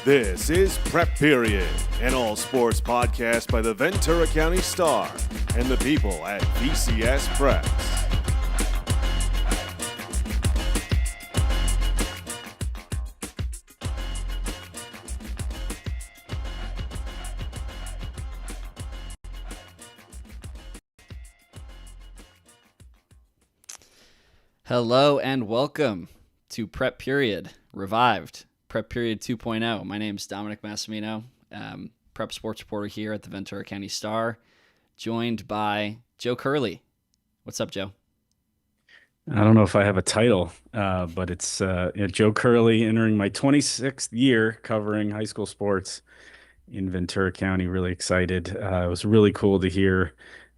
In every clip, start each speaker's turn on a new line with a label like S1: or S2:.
S1: This is Prep Period, an all-sports podcast by the Ventura County Star and the people at VCS Press.
S2: Hello and welcome to Prep Period Revived, Prep Period 2.0. My name is Dominic Massimino, prep sports reporter here at the Ventura County Star, joined by Joe Curley. What's up, Joe?
S3: I don't know if I have a title, but it's Joe Curley entering my 26th year covering high school sports in Ventura County. Really excited. It was really cool to hear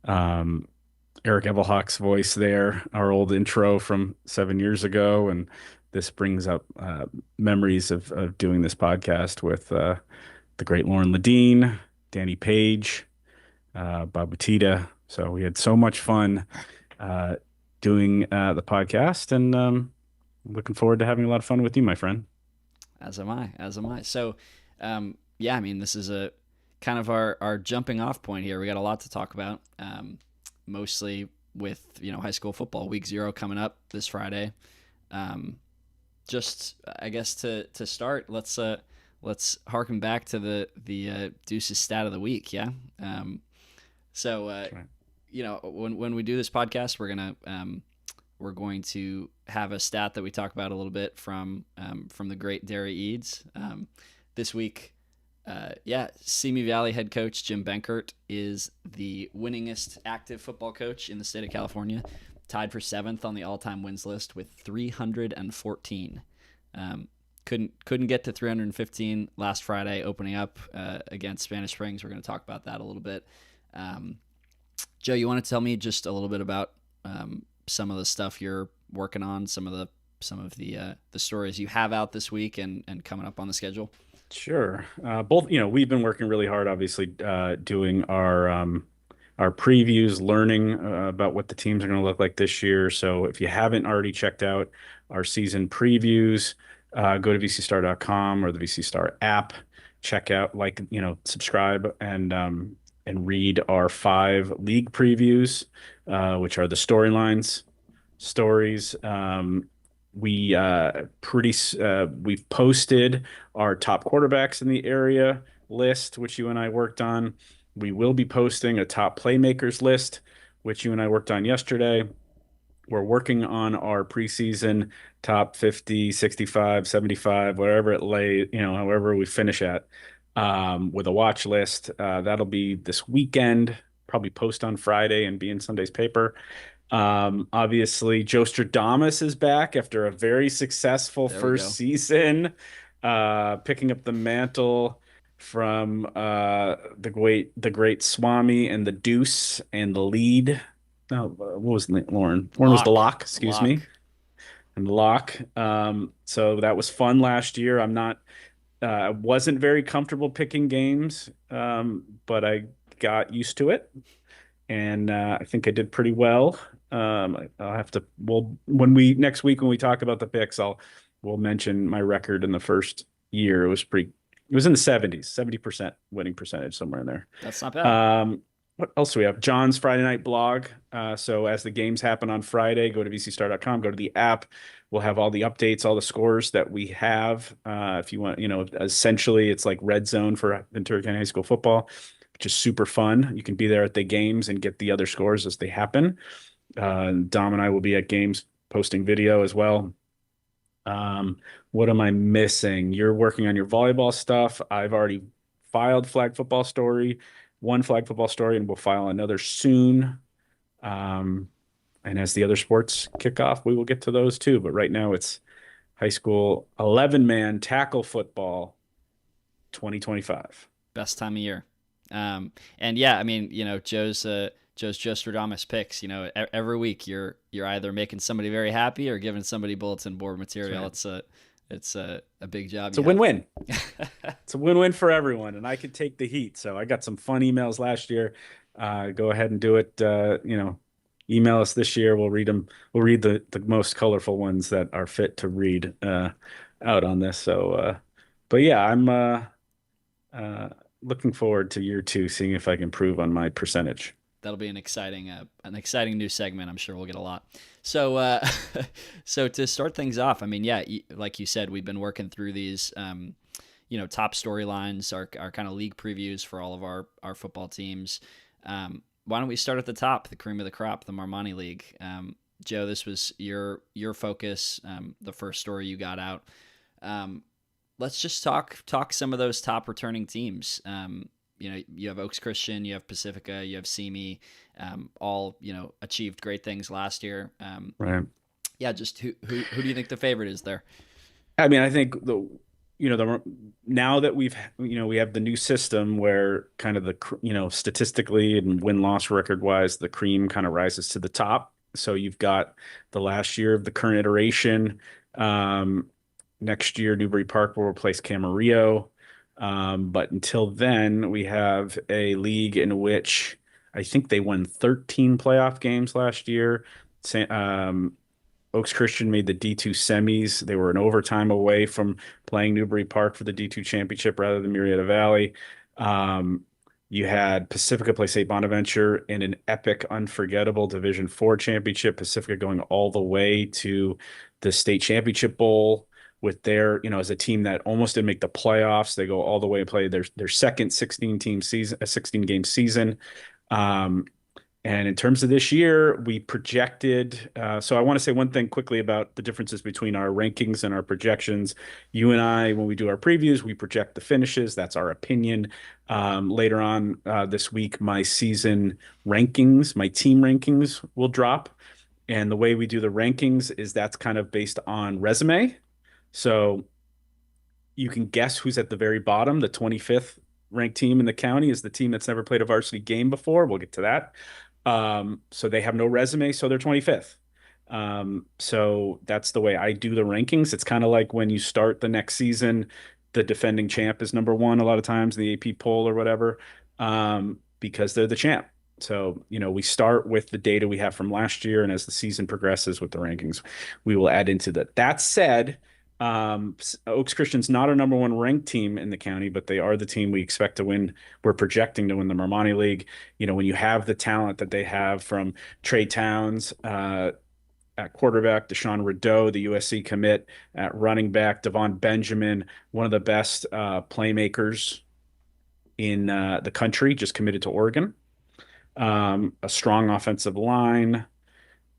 S3: Eric Evelhawk's voice there, our old intro from 7 years ago. And this brings up memories of doing this podcast with the great Lauren Ledeen, Danny Page, Bob Batita. So we had so much fun doing the podcast, and looking forward to having a lot of fun with you, my friend.
S2: As am I. So, this is a kind of our jumping off point here. We got a lot to talk about, mostly with, high school football. Week 0 coming up this Friday. Just, I guess, to start, let's harken back to the Deuces stat of the week, yeah? When we do this podcast, we're going to have a stat that we talk about a little bit from the great Derry Eads. This week, Simi Valley head coach Jim Benkert is the winningest active football coach in the state of California, tied for 7th on the all-time wins list with 314. Couldn't get to 315 last Friday, opening up against Spanish Springs. We're going to talk about that a little bit. Joe, you want to tell me just a little bit about some of the stuff you're working on, some of the stories you have out this week and coming up on the schedule?
S3: Sure. We've been working really hard, obviously, doing our previews, learning about what the teams are going to look like this year. So if you haven't already checked out our season previews, go to vcstar.com or the VC Star app. Check out, subscribe and read our 5 league previews, which are the stories. We've posted our top quarterbacks in the area list, which you and I worked on. We will be posting a top playmakers list, which you and I worked on yesterday. We're working on our preseason top 50, 65, 75, wherever it lay, however we finish at, with a watch list. That'll be this weekend, probably post on Friday and be in Sunday's paper. Obviously, Joe Stradamus is back after a very successful first season, picking up the mantle from the great Swami and the Deuce and the lead. No, what was the name? Lauren was the lock, excuse me. And the lock. So that was fun last year. I wasn't very comfortable picking games, but I got used to it. And I think I did pretty well. Next week when we talk about the picks, we'll mention my record in the first year. It was in the 70s, 70% winning percentage, somewhere in there.
S2: That's not bad.
S3: What else do we have? John's Friday night blog. So as the games happen on Friday, go to vcstar.com, go to the app. We'll have all the updates, all the scores that we have. If you want, essentially it's like red zone for Ventura County High School football, which is super fun. You can be there at the games and get the other scores as they happen. Dom and I will be at games posting video as well. What am I missing? You're working on your volleyball stuff. I've already filed one flag football story, and we'll file another soon. And as the other sports kick off, we will get to those too. But right now it's high school 11-man tackle football 2025.
S2: Best time of year. Joe's Joe Stradamus picks. Every week you're either making somebody very happy or giving somebody bulletin board material. Right. It's a big job.
S3: It's a win-win. It's a win-win for everyone, and I could take the heat. So I got some fun emails last year. Go ahead and do it. Email us this year. We'll read them. We'll read the most colorful ones that are fit to read out on this. So But yeah, I'm uh, looking forward to year two, seeing if I can improve on my percentage.
S2: That'll be an exciting new segment. I'm sure we'll get a lot. So, so to start things off, I mean, yeah, like you said, we've been working through these, top storylines, our kind of league previews for all of our football teams. Why don't we start at the top, the cream of the crop, the Marmani League? Joe, this was your focus, the first story you got out. Let's just talk some of those top returning teams. You have Oaks Christian, you have Pacifica, you have Simi, all achieved great things last year.
S3: Right.
S2: Yeah, just who do you think the favorite is there?
S3: I mean, I think the now that we have the new system where kind of statistically and win-loss record-wise, the cream kind of rises to the top. So you've got the last year of the current iteration. Next year, Newbury Park will replace Camarillo. But until then, we have a league in which I think they won 13 playoff games last year. Oaks Christian made the D2 semis. They were an overtime away from playing Newbury Park for the D2 championship rather than Murrieta Valley. You had Pacifica play St. Bonaventure in an epic, unforgettable Division IV championship. Pacifica going all the way to the state championship bowl with their, as a team that almost didn't make the playoffs. They go all the way and play their second 16 game season. And in terms of this year, we projected. So I want to say one thing quickly about the differences between our rankings and our projections. You and I, when we do our previews, we project the finishes. That's our opinion. Later on this week, my season rankings, my team rankings will drop. And the way we do the rankings is that's kind of based on resume. So you can guess who's at the very bottom. The 25th ranked team in the county is the team that's never played a varsity game before. We'll get to that. So they have no resume, so they're 25th. So that's the way I do the rankings. It's kind of like when you start the next season, the defending champ is number one a lot of times in the AP poll or whatever, because they're the champ. So, we start with the data we have from last year, and as the season progresses with the rankings, we will add into that. That said, Oaks Christian's not our number one ranked team in the county, but they are the team we expect to win. We're projecting to win the Marmani League. When you have the talent that they have from Trey Towns at quarterback, Deshaun Rideau, the USC commit at running back, Devon Benjamin, one of the best playmakers in the country, just committed to Oregon. A strong offensive line.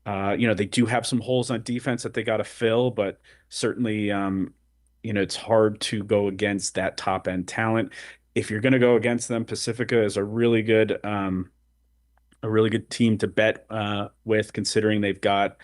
S3: They do have some holes on defense that they got to fill, but certainly, it's hard to go against that top end talent. If you're going to go against them, Pacifica is a really good team to bet with, considering they've got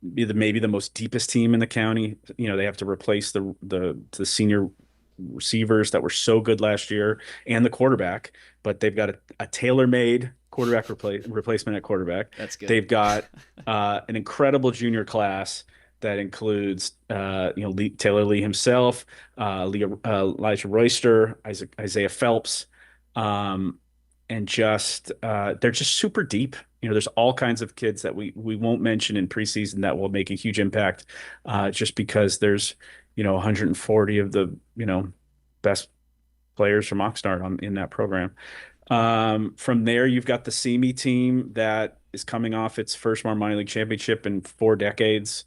S3: maybe the most deepest team in the county. They have to replace the senior receivers that were so good last year and the quarterback, but they've got a tailor-made quarterback replacement at quarterback.
S2: That's good.
S3: They've got an incredible junior class that includes Taylor Lee himself, Elijah Royster, Isaiah Phelps, and just they're just super deep. There's all kinds of kids that we won't mention in preseason that will make a huge impact, just because there's 140 of the best players from Oxnard in that program. From there, you've got the Simi team that is coming off its first Marmani League championship in 4 decades,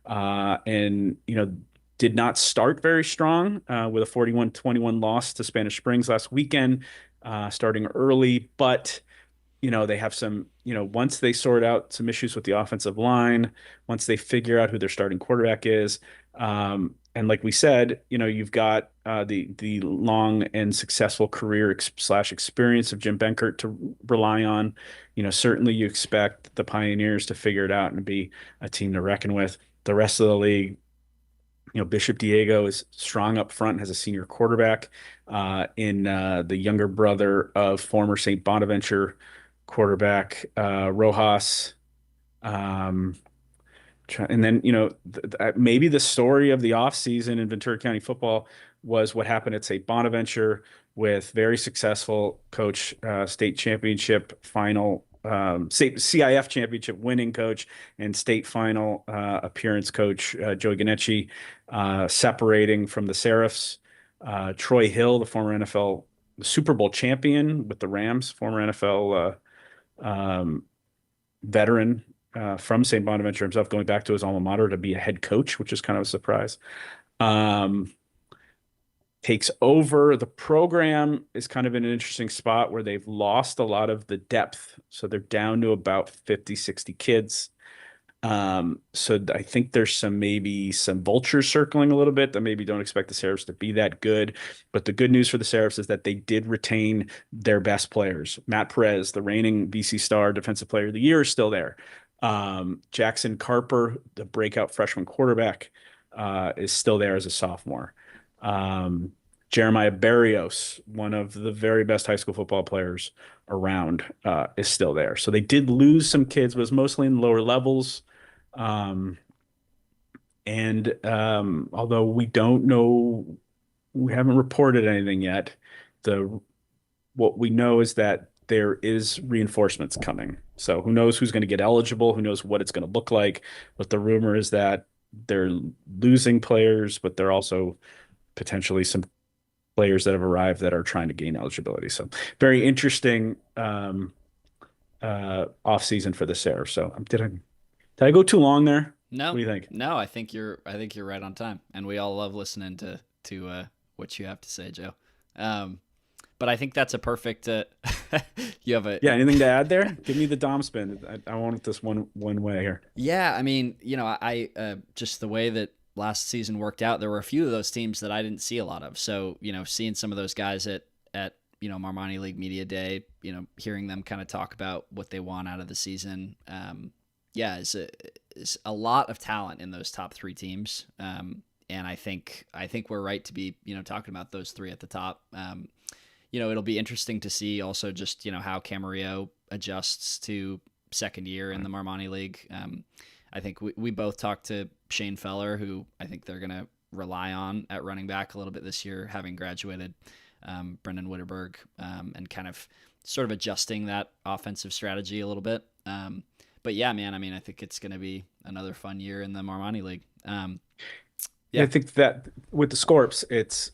S3: and did not start very strong with a 41-21 loss to Spanish Springs last weekend, starting early, but they have some, once they sort out some issues with the offensive line, once they figure out who their starting quarterback is, and like we said, you've got the long and successful career / experience of Jim Benkert to rely on. Certainly you expect the Pioneers to figure it out and be a team to reckon with. The rest of the league, Bishop Diego is strong up front, has a senior quarterback in the younger brother of former St. Bonaventure quarterback Rojas. And then, maybe the story of the offseason in Ventura County football was what happened at St. Bonaventure with very successful coach, state championship final, state CIF championship winning coach, and state final appearance coach, Joey Ganecci, separating from the Seraphs Troy Hill, the former NFL Super Bowl champion with the Rams, former NFL veteran from St. Bonaventure himself, going back to his alma mater to be a head coach, which is kind of a surprise. Um, Takes over. The program is kind of in an interesting spot where they've lost a lot of the depth. So they're down to about 50, 60 kids. So I think there's maybe some vultures circling a little bit that maybe don't expect the Seraphs to be that good. But the good news for the Seraphs is that they did retain their best players. Matt Perez, the reigning VC Star Defensive Player of the Year, is still there. Jackson Carper, the breakout freshman quarterback, is still there as a sophomore. Jeremiah Barrios, one of the very best high school football players around, is still there. So they did lose some kids, but it was mostly in lower levels. Although we don't know, we haven't reported anything yet, what we know is that there is reinforcements coming. So who knows who's going to get eligible? Who knows what it's going to look like? But the rumor is that they're losing players, but they're also potentially some players that have arrived that are trying to gain eligibility. So very interesting off season for the Seraphs. So did I go too long there?
S2: No,
S3: What do you think?
S2: no, I think you're right on time, and we all love listening to what you have to say, Joe. But I think that's a perfect. You have a
S3: Yeah, anything to add there? Give me the Dom spin. I want it this one way here.
S2: Yeah, I mean, I just the way that last season worked out, there were a few of those teams that I didn't see a lot of. So, seeing some of those guys at Marmani League Media Day, hearing them kind of talk about what they want out of the season, is a lot of talent in those top three teams. And I think we're right to be, talking about those three at the top. It'll be interesting to see also just, how Camarillo adjusts to second year in the Marmani League. I think we both talked to Shane Feller, who I think they're going to rely on at running back a little bit this year, having graduated Brendan Witterberg, and kind of sort of adjusting that offensive strategy a little bit. But yeah, man, I mean, I think it's going to be another fun year in the Marmani League.
S3: Yeah. I think that with the Scorps, it's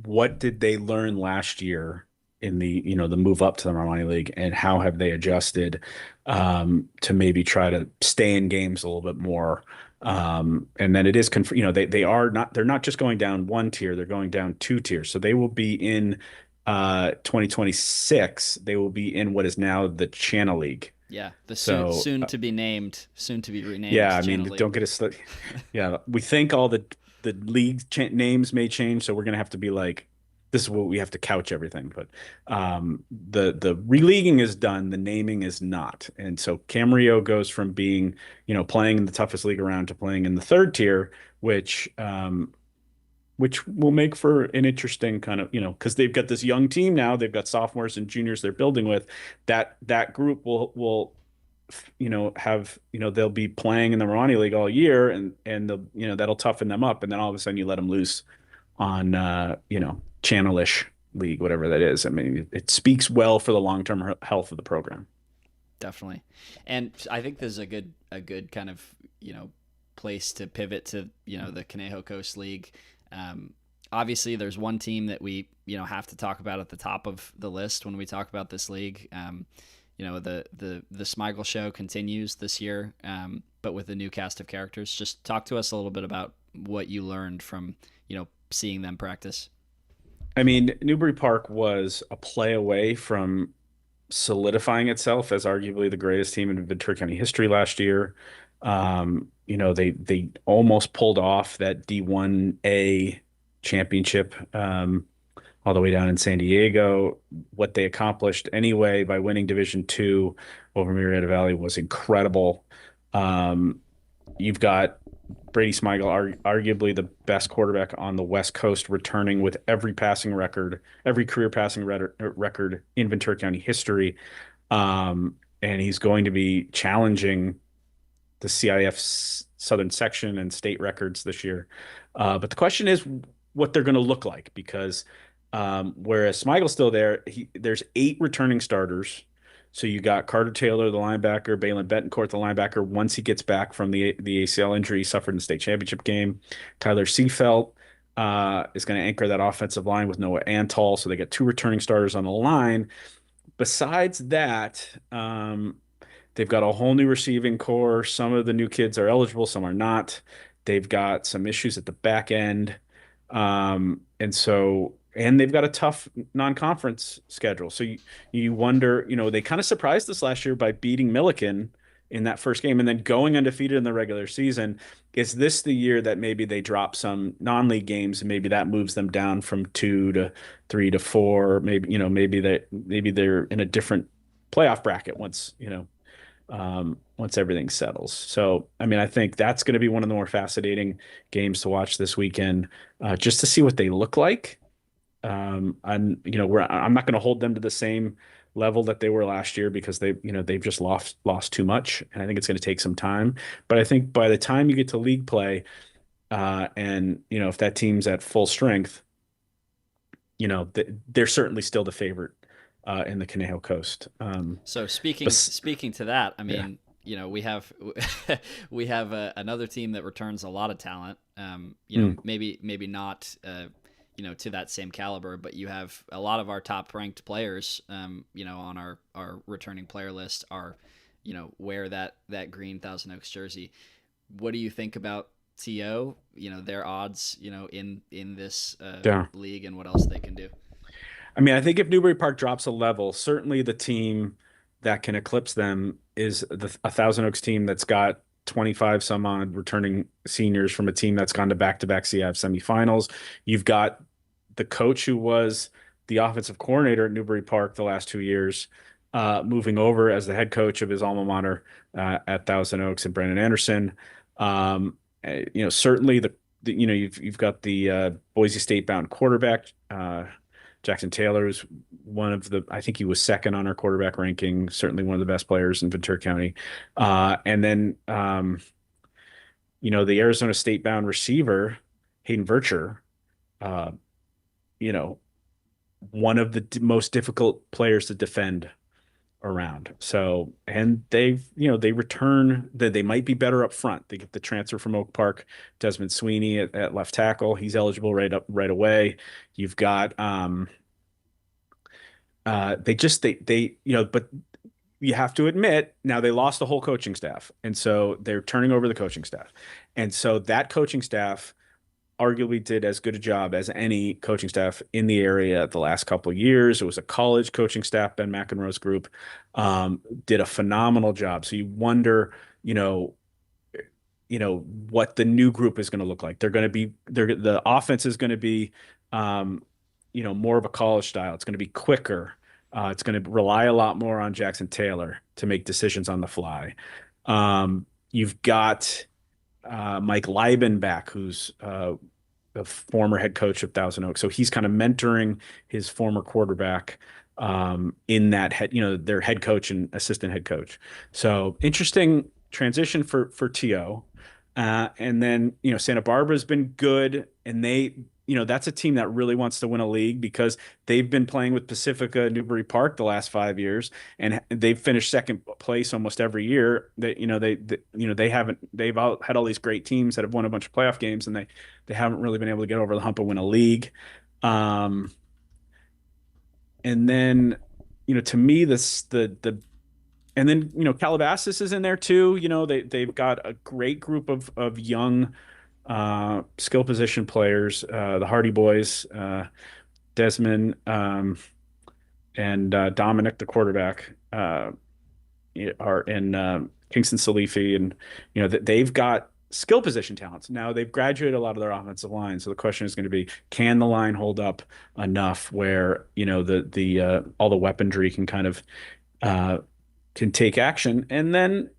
S3: what did they learn last year in the move up to the Marmani League, and how have they adjusted to maybe try to stay in games a little bit more. And then it is they're not just going down one tier, they're going down two tiers. So they will be in 2026, they will be in what is now the Channel League.
S2: Yeah, the soon to be renamed.
S3: Yeah, I mean,
S2: Channel League.
S3: don't get us. Yeah, we think all the league names may change, so we're gonna have to be like, this is what we have to couch everything. But the releaguing is done, the naming is not, and so Camarillo goes from being playing in the toughest league around to playing in the third tier, which will make for an interesting kind of because they've got this young team now, they've got sophomores and juniors they're building with. That group will have they'll be playing in the Marani League all year, and that'll toughen them up, and then all of a sudden you let them loose on channelish league, whatever that is. I mean, it speaks well for the long-term health of the program.
S2: Definitely. And I think this is a good kind of place to pivot to the Conejo Coast League. Obviously there's one team that we have to talk about at the top of the list when we talk about this league. The Smigel show continues this year, but with a new cast of characters. Just talk to us a little bit about what you learned from seeing them practice.
S3: I mean, Newbury Park was a play away from solidifying itself as arguably the greatest team in Ventura County history last year. They almost pulled off that D1A championship all the way down in San Diego. What they accomplished anyway by winning Division II over Marietta Valley was incredible. You've got Brady Smigel, arguably the best quarterback on the West Coast, returning with every career passing record in Ventura County history. And he's going to be challenging the CIF Southern Section and state records this year. But the question is what they're going to look like, because whereas Smigel's still there, there's 8 returning starters. So you got Carter Taylor, the linebacker, Balin Betancourt, the linebacker, once he gets back from the ACL injury he suffered in the state championship game, Tyler Seafelt, is going to anchor that offensive line with Noah Antol. So they get two returning starters on the line. Besides that, they've got a whole new receiving core. Some of the new kids are eligible, some are not. They've got some issues at the back end. And they've got a tough non-conference schedule. So you wonder, they kind of surprised us last year by beating Milliken in that first game and then going undefeated in the regular season. Is this the year that maybe they drop some non-league games and maybe that moves them down from 2 to 3 to 4? Maybe they're in a different playoff bracket once everything settles. So, I mean, I think that's going to be one of the more fascinating games to watch this weekend, just to see what they look like. I'm not going to hold them to the same level that they were last year because they've just lost too much, and I think it's going to take some time. But I think by the time you get to league play, and if that team's at full strength, they're certainly still the favorite in the Conejo Coast.
S2: So speaking to that, I mean, we have we have another team that returns a lot of talent. Maybe not to that same caliber, but you have a lot of our top ranked players, on our returning player list are, wear that green Thousand Oaks jersey. What do you think about TO? Their odds, in this league and what else they can do?
S3: I mean, I think if Newbury Park drops a level, certainly the team that can eclipse them is a Thousand Oaks team that's got 25 some odd returning seniors from a team that's gone to back-to-back CIF semifinals. You've got the coach who was the offensive coordinator at Newbury Park the last 2 years, moving over as the head coach of his alma mater at Thousand Oaks, and Brandon Anderson. Certainly you've got the Boise State bound quarterback, Jackson Taylor is I think he was second on our quarterback ranking, certainly one of the best players in Ventura County. And then, the Arizona State bound receiver, Hayden Vercher, one of the most difficult players to defend around. So, and they might be better up front. They get the transfer from Oak Park, Desmond Sweeney at left tackle. He's eligible right away. You've got, but you have to admit now they lost the whole coaching staff. And so they're turning over the coaching staff. And so that coaching staff arguably did as good a job as any coaching staff in the area the last couple of years. It was a college coaching staff. Ben McEnroe's group did a phenomenal job. So you wonder, what the new group is going to look like. The offense is going to be, more of a college style. It's going to be quicker. It's going to rely a lot more on Jackson Taylor to make decisions on the fly. You've got Mike Lieben back, who's the former head coach of Thousand Oaks. So he's kind of mentoring his former quarterback in that their head coach and assistant head coach. So interesting transition for TO. And then, Santa Barbara's been good, and that's a team that really wants to win a league because they've been playing with Pacifica Newbury Park the last 5 years, and they've finished second place almost every year. They've had all these great teams that have won a bunch of playoff games, and they haven't really been able to get over the hump and win a league. And then, to me, and then, Calabasas is in there too. They've got a great group of young skill position players, the Hardy boys, Desmond and Dominic, the quarterback, are in Kingston Salifi, and they've got skill position talents. Now they've graduated a lot of their offensive line, so the question is going to be, can the line hold up enough where the all the weaponry can kind of can take action. And then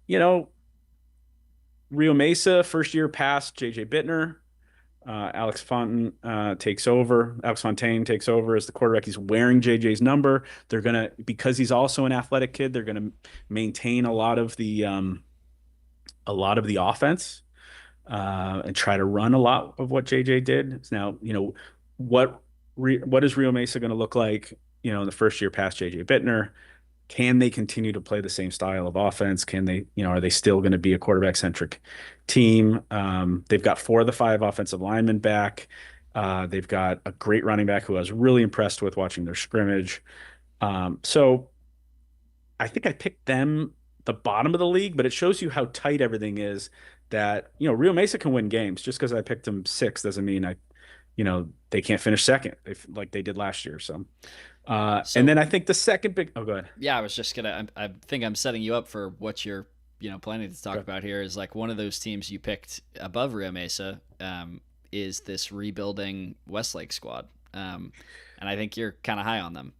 S3: Rio Mesa, first year past JJ Bittner. Alex Fontaine takes over as the quarterback. He's wearing JJ's number. They're gonna, because he's also an athletic kid, they're gonna maintain a lot of the offense and try to run a lot of what JJ did. Now, what is Rio Mesa going to look like in the first year past JJ Bittner? Can they continue to play the same style of offense? Can they, are they still going to be a quarterback centric team? They've got 4 of the 5 offensive linemen back. They've got a great running back who I was really impressed with watching their scrimmage. So I think I picked them the bottom of the league, but it shows you how tight everything is that, Rio Mesa can win games. Just because I picked them sixth doesn't mean they can't finish second like they did last year. So, and
S2: So
S3: then I think the second big, oh, go ahead.
S2: yeah, I was just gonna. I think I'm setting you up for what you're planning to talk
S3: Go
S2: about here. Is like one of those teams you picked above Rio Mesa. Is this rebuilding Westlake squad? And I think you're kind of high on them.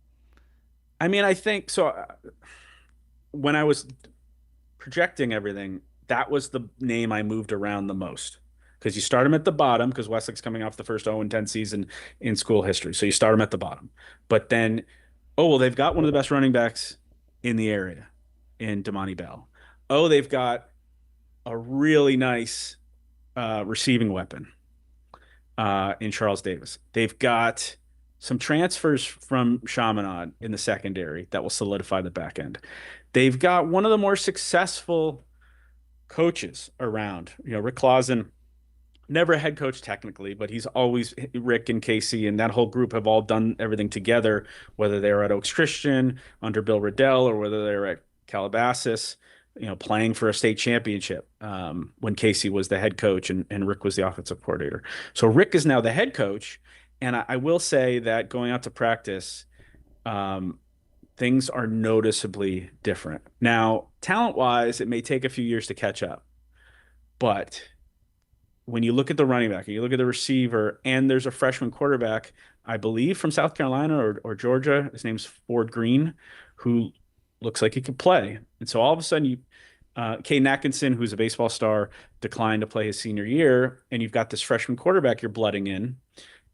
S3: I mean, I think so. When I was projecting everything, that was the name I moved around the most because you start them at the bottom because Westlake's coming off the first 0-10 season in school history. So you start them at the bottom. But then, oh, well, they've got one of the best running backs in the area in Damani Bell. Oh, they've got a really nice receiving weapon in Charles Davis. They've got some transfers from Chaminade in the secondary that will solidify the back end. They've got one of the more successful coaches around. Rick Clausen, never a head coach technically, but he's always Rick and Casey and that whole group have all done everything together, whether they were at Oaks Christian under Bill Riddell or whether they were at Calabasas, playing for a state championship when Casey was the head coach and Rick was the offensive coordinator. So Rick is now the head coach. And I will say that going out to practice, things are noticeably different. Now, talent-wise, it may take a few years to catch up. But when you look at the running back and you look at the receiver, and there's a freshman quarterback, I believe from South Carolina or Georgia, his name's Ford Green, who looks like he could play. And so all of a sudden, Caden Atkinson, who's a baseball star, declined to play his senior year, and you've got this freshman quarterback you're blooding in.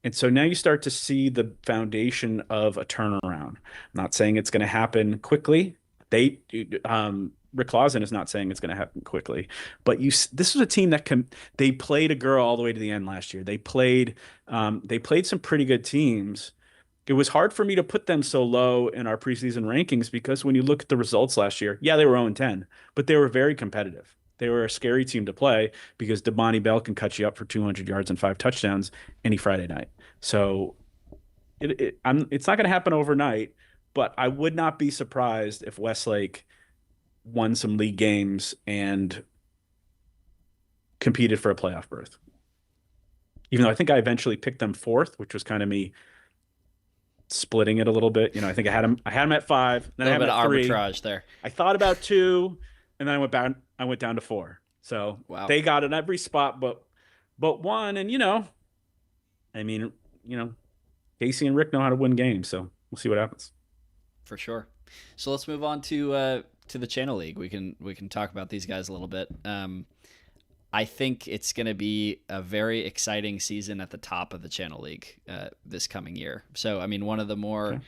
S3: And so now you start to see the foundation of a turnaround. I'm not saying it's going to happen quickly. Rick Clausen is not saying it's going to happen quickly, but this was a team that they played a girl all the way to the end last year. They played some pretty good teams. It was hard for me to put them so low in our preseason rankings because when you look at the results last year, yeah, they were 0-10, but they were very competitive. They were a scary team to play because Damani Bell can cut you up for 200 yards and 5 touchdowns any Friday night. So it's not going to happen overnight, but I would not be surprised if Westlake won some league games and competed for a playoff berth. Even though I think I eventually picked them fourth, which was kind of me splitting it a little bit. I think I had them at 5. Then
S2: A little bit
S3: I
S2: of
S3: had them at 3.
S2: arbitrage there.
S3: I thought about 2, and then I went down to 4. So
S2: Wow.
S3: They got in every spot but 1. And Casey and Rick know how to win games, so we'll see what happens.
S2: For sure. So let's move on to the Channel League. We can talk about these guys a little bit. I think it's going to be a very exciting season at the top of the Channel League this coming year. So, I mean, one of the more,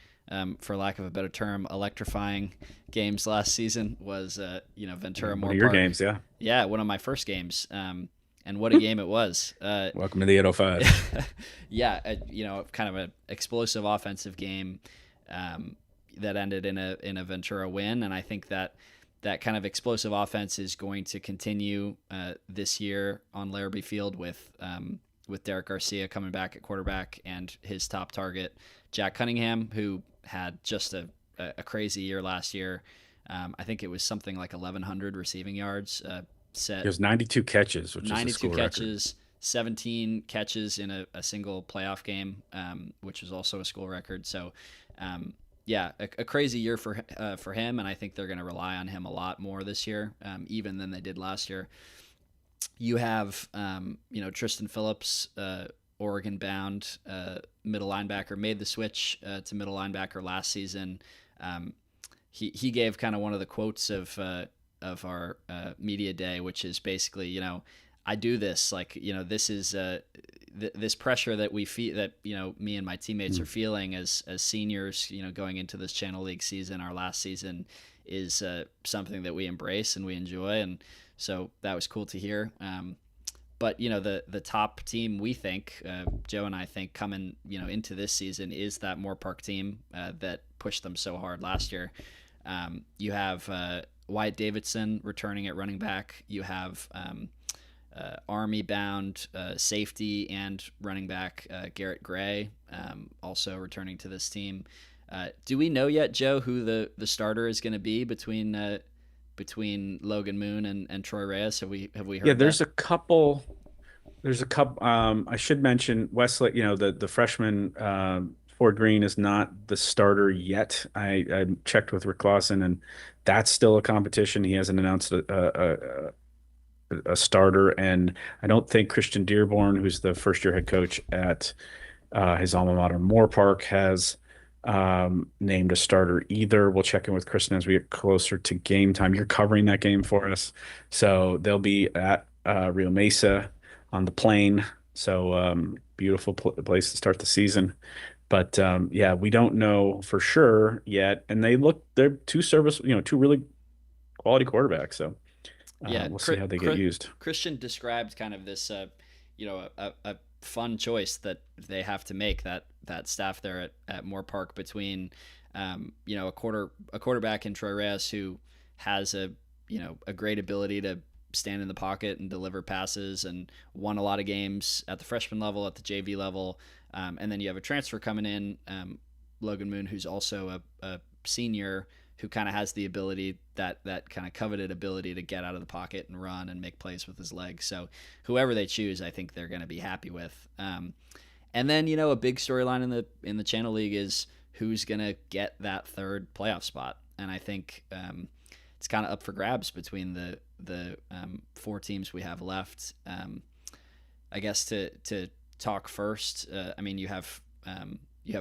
S2: for lack of a better term, electrifying games last season was, Ventura Moore
S3: One of your
S2: Park.
S3: games, yeah.
S2: Yeah, one of my first games. And what a game it was.
S3: Welcome to the 805.
S2: Yeah, kind of an explosive offensive game that ended in a Ventura win. And I think that kind of explosive offense is going to continue this year on Larrabee Field with Derek Garcia coming back at quarterback and his top target, Jack Cunningham, who had just a crazy year last year. I think it was something like 1,100 receiving yards. It
S3: was 92 catches, which
S2: 92
S3: is a school
S2: catches,
S3: record.
S2: 17 catches in a single playoff game, which was also a school record. So, yeah, a crazy year for him, and I think they're going to rely on him a lot more this year, even than they did last year. You have, Tristan Phillips, Oregon-bound middle linebacker, made the switch to middle linebacker last season. He gave kind of one of the quotes of our media day, which is basically, I do this, this is this pressure that we feel, that me and my teammates are feeling as seniors, going into this Channel League season. Our last season is something that we embrace and we enjoy, and so that was cool to hear. But the top team, we think, Joe and I think, coming into this season is that Moore Park team that pushed them so hard last year. You have Wyatt Davidson returning at running back. You have Army-bound safety and running back Garrett Gray, also returning to this team. Do we know yet, Joe, who the starter is going to be between Logan Moon and Troy Reyes? Have we heard?
S3: Yeah,
S2: that?
S3: there's a couple. I should mention Wesley. The freshman Ford Green is not the starter yet. I checked with Rick Lawson, and that's still a competition. He hasn't announced a starter, and I don't think Christian Dearborn, who's the first year head coach at his alma mater, Moore Park, has named a starter either. We'll check in with Kristen as we get closer to game time. You're covering that game for us, so they'll be at Rio Mesa on the plane. So beautiful place to start the season. But yeah, we don't know for sure yet, and they're two really quality quarterbacks. So
S2: Yeah,
S3: we'll see how they get used.
S2: Christian described kind of this, a fun choice that they have to make, that staff there at Moore Park, between, a quarterback in Troy Reyes, who has a great ability to stand in the pocket and deliver passes and won a lot of games at the freshman level, at the JV level. And then you have a transfer coming in, Logan Moon, who's also a senior, who kind of has the ability, that kind of coveted ability to get out of the pocket and run and make plays with his legs. So whoever they choose, I think they're going to be happy with. And then, a big storyline in the Channel League is who's going to get that third playoff spot. And I think it's kind of up for grabs between the four teams we have left. I guess to talk first, you have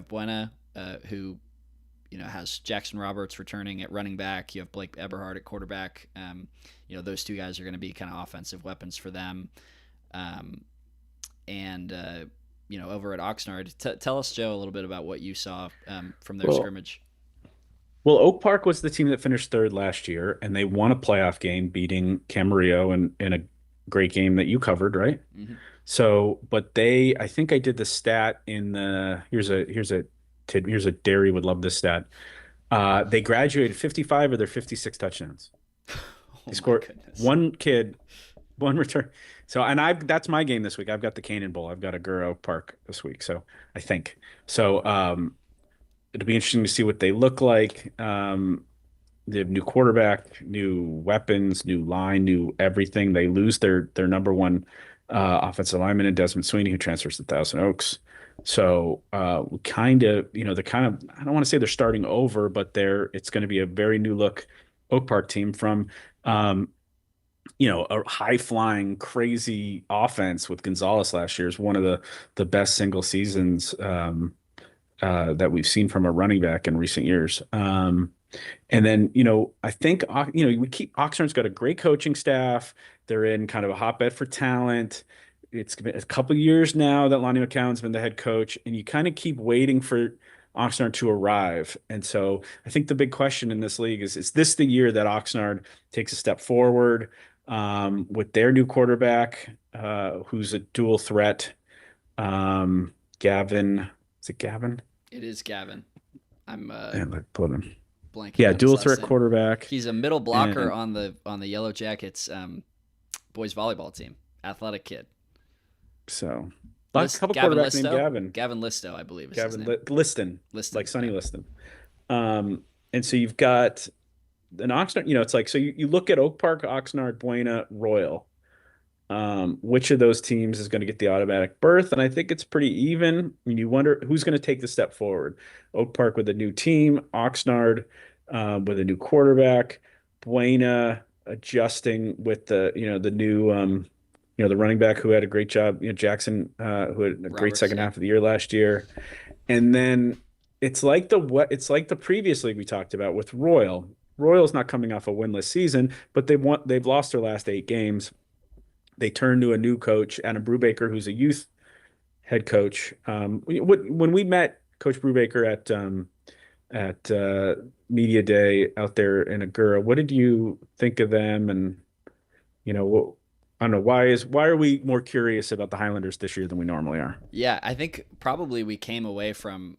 S2: Buena, who has Jackson Roberts returning at running back. You have Blake Eberhard at quarterback. Those two guys are going to be kind of offensive weapons for them. Over at Oxnard, tell us, Joe, a little bit about what you saw from their scrimmage.
S3: Well, Oak Park was the team that finished third last year, and they won a playoff game, beating Camarillo in a great game that you covered, right?
S2: Mm-hmm.
S3: So, but I think I did the stat in the here's a Derry would love this stat. They graduated 55 of their 56 touchdowns. They scored one return. So, and that's my game this week. I've got the Canaan Bowl. I've got Agoura Park this week. So I think so. It'll be interesting to see what they look like. They have new quarterback, new weapons, new line, new everything. They lose their number one offensive lineman in Desmond Sweeney, who transfers to Thousand Oaks. So they're kind of, I don't want to say they're starting over, but it's going to be a very new look Oak Park team from, a high flying, crazy offense with Gonzalez last year is one of the best single seasons that we've seen from a running back in recent years. And then, I think, Oxnard's got a great coaching staff. They're in kind of a hotbed for talent. It's been a couple of years now that Lonnie McCown's been the head coach, and you kind of keep waiting for Oxnard to arrive. And so I think the big question in this league is this the year that Oxnard takes a step forward with their new quarterback, who's a dual threat? Gavin, is it Gavin?
S2: It is Gavin. I'm
S3: put him.
S2: Blanking.
S3: Yeah, dual threat quarterback.
S2: He's a middle blocker on the Yellow Jackets boys volleyball team. Athletic kid.
S3: So, a couple quarterbacks named Gavin.
S2: Gavin Listow, I believe. Is
S3: Gavin
S2: his name.
S3: Liston, like Sonny Liston. And so you've got an Oxnard. It's like, so you look at Oak Park, Oxnard, Buena, Royal. Which of those teams is going to get the automatic berth? And I think it's pretty even. You wonder who's going to take the step forward. Oak Park with a new team, Oxnard with a new quarterback, Buena adjusting with the new the running back who had a great job, Jackson, who had a great second half of the year last year. And then it's like the previous league we talked about with Royal. Royal's not coming off a winless season, but they've lost their last 8 games. They turned to a new coach, Adam Brubaker, who's a youth head coach. When we met Coach Brubaker at Media Day out there in Agoura, what did you think of them? And I don't know, why are we more curious about the Highlanders this year than we normally are?
S2: Yeah, I think probably we came away from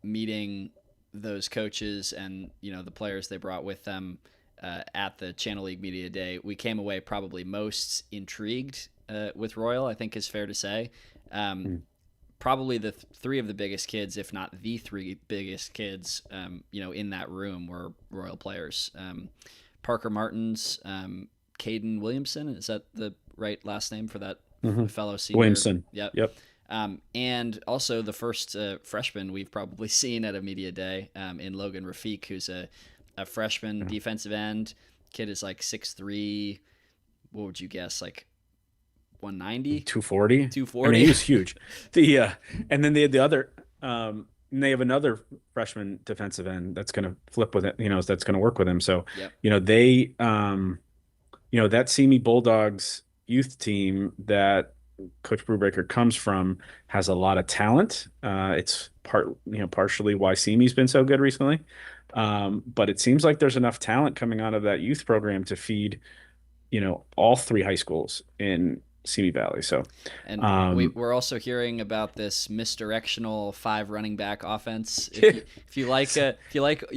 S2: meeting those coaches and the players they brought with them at the Channel League Media Day. We came away probably most intrigued with Royal, I think is fair to say. Probably the three of the biggest kids, if not the three biggest kids, in that room were Royal players. Parker Martins, Caden Williamson, is that the right last name for that fellow senior?
S3: Williamson.
S2: Yep. And also the first freshman we've probably seen at a media day in Logan Rafiq, who's a freshman defensive end. Kid is like 6'3". What would you guess? Like 190?
S3: 240?
S2: 240.
S3: I mean, he was huge. And then they had the other and they have another freshman defensive end that's going to flip with it, that's going to work with him. So, they that Simi Bulldogs youth team that Coach Brubaker comes from has a lot of talent. It's partially why Simi's been so good recently. But it seems like there's enough talent coming out of that youth program to feed, all three high schools in Simi Valley. So,
S2: and we're also hearing about this misdirectional 5 running back offense. If you like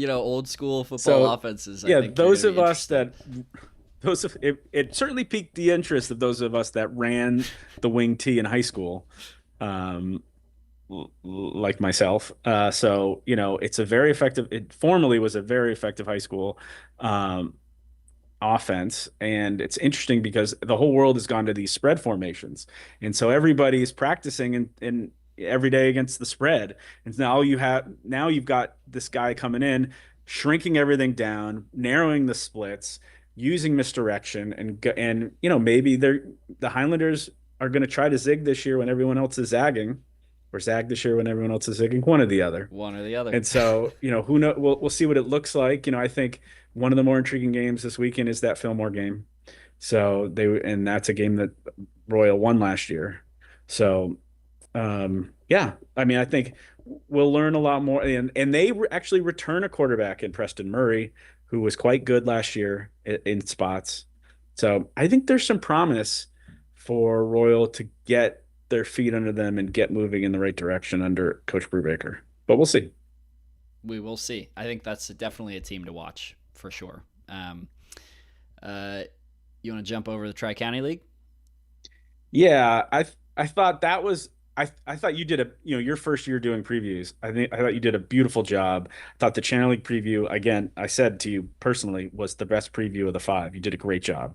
S2: old school football offenses, I think
S3: those of us that. It certainly piqued the interest of those of us that ran the wing T in high school, like myself. So it's a very effective. It formerly was a very effective high school offense, and it's interesting because the whole world has gone to these spread formations, and so everybody's practicing in every day against the spread. And now you've got this guy coming in, shrinking everything down, narrowing the splits, using misdirection, and maybe the Highlanders are going to try to zig this year when everyone else is zagging, or zag this year when everyone else is zigging. One or the other. And so who knows? We'll see what it looks like. I think one of the more intriguing games this weekend is that Fillmore game. So that's a game that Royal won last year. So I think we'll learn a lot more. And they actually return a quarterback in Preston Murray, who was quite good last year in spots. So I think there's some promise for Royal to get their feet under them and get moving in the right direction under Coach Brubaker. But we'll see.
S2: We will see. I think that's definitely a team to watch for sure. You want to jump over the Tri-County League?
S3: Yeah, I thought that was I thought you did your first year doing previews. I thought you did a beautiful job. I thought the Channel League preview, again, I said to you personally, was the best preview of the 5. You did a great job.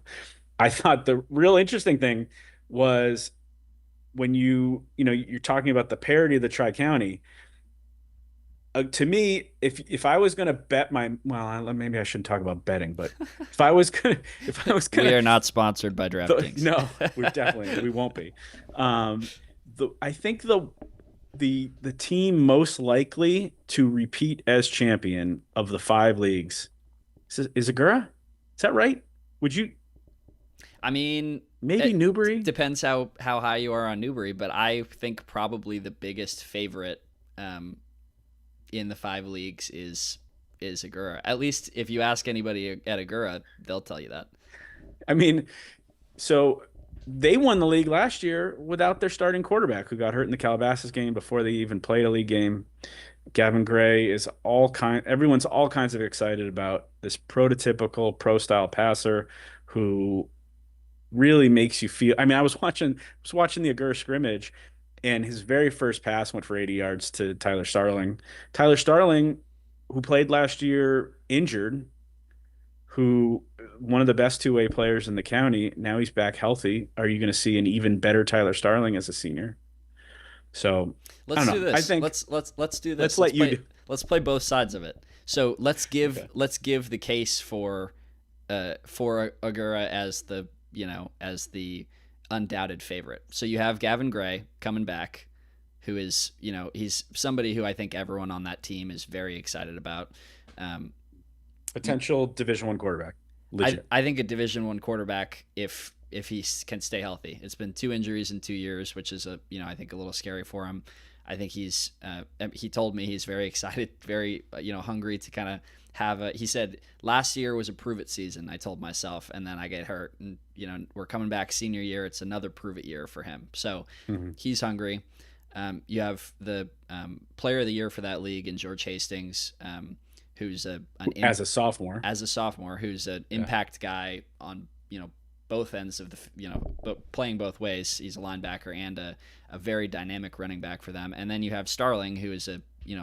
S3: I thought the real interesting thing was when you're talking about the parity of the Tri-County. To me, if I was going to bet maybe I shouldn't talk about betting, but if I was going to,
S2: we are not sponsored by DraftKings.
S3: No, we won't be. I think the team most likely to repeat as champion of the 5 leagues is Agura. Is that right? Would you?
S2: I mean,
S3: maybe Newbury.
S2: Depends how high you are on Newbury, but I think probably the biggest favorite in the 5 leagues is Agura. At least if you ask anybody at Agura, they'll tell you that.
S3: I mean, so they won the league last year without their starting quarterback, who got hurt in the Calabasas game before they even played a league game. Gavin Gray is everyone's all kinds of excited about this prototypical pro-style passer who really makes you feel. I mean, I was watching the Agura scrimmage, and his very first pass went for 80 yards to Tyler Starling. Tyler Starling, who played last year injured, who one of the best 2-way players in the county. Now he's back healthy. Are you going to see an even better Tyler Starling as a senior? So
S2: let's do this.
S3: I think
S2: let's do this. Let's play both sides of it. So let's give the case for Agura as the undoubted favorite. So you have Gavin Gray coming back, who is he's somebody who I think everyone on that team is very excited about.
S3: Potential Division I quarterback.
S2: I think a Division I quarterback if he can stay healthy. It's been 2 injuries in 2 years, which is I think a little scary for him. I think he told me he's very excited, very hungry to kind of have he said last year was a prove it season. I told myself, and then I get hurt, and we're coming back senior year. It's another prove it year for him. So he's hungry. You have the player of the year for that league in George Hastings, who's as a sophomore, who's an impact guy on both ends of but playing both ways. He's a linebacker and a very dynamic running back for them. And then you have Starling, who is a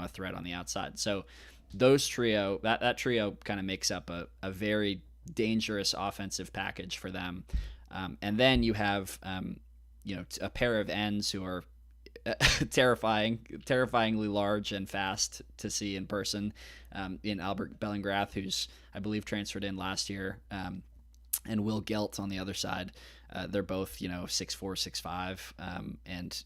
S2: threat on the outside. So that trio kind of makes up a very dangerous offensive package for them. And then you have a pair of ends who are terrifyingly large and fast to see in person, in Albert Bellingrath, who's I believe transferred in last year, and Will Gelt on the other side. They're both 6'4", 6'5", and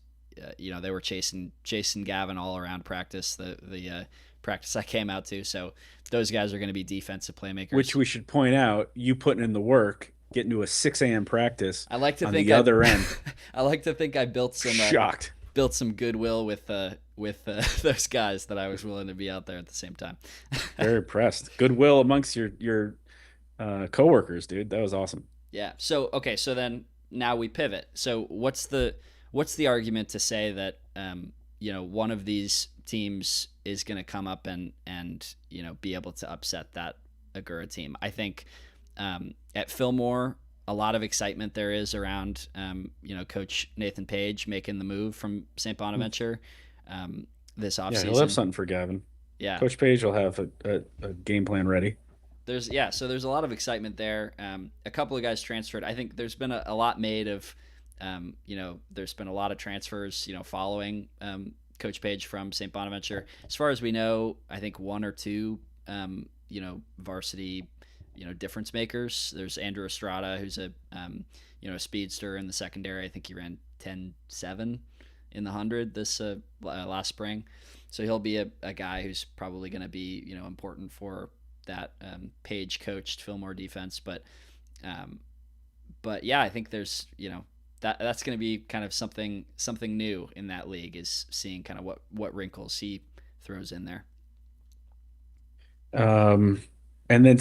S2: they were chasing Gavin all around practice, the practice I came out to. So those guys are going to be defensive playmakers.
S3: Which we should point out, you putting in the work, getting to a 6 a.m. practice.
S2: I like to
S3: on
S2: think
S3: the other end.
S2: I like to think I built some
S3: shocked.
S2: Built some goodwill with those guys that I was willing to be out there at the same time.
S3: Very impressed. Goodwill amongst your coworkers, dude. That was awesome.
S2: Yeah. So so then now we pivot. So what's the argument to say that one of these teams is going to come up and be able to upset that Agoura team? I think at Fillmore, a lot of excitement there is around Coach Nathan Page making the move from St. Bonaventure this offseason.
S3: Yeah, he'll have something for Gavin.
S2: Yeah,
S3: Coach Page will have a game plan ready.
S2: So there's a lot of excitement there. A couple of guys transferred. I think there's been a lot made of, there's been a lot of transfers, following Coach Page from St. Bonaventure. As far as we know, I think one or two, varsity, difference makers. There's Andrew Estrada, who's a speedster in the secondary. I think he ran 10.7 in the 100 this last spring. So he'll be a guy who's probably going to be, important for that Page coached Fillmore defense. But yeah, I think there's, that's going to be kind of something new in that league, is seeing kind of what wrinkles he throws in there.
S3: And then,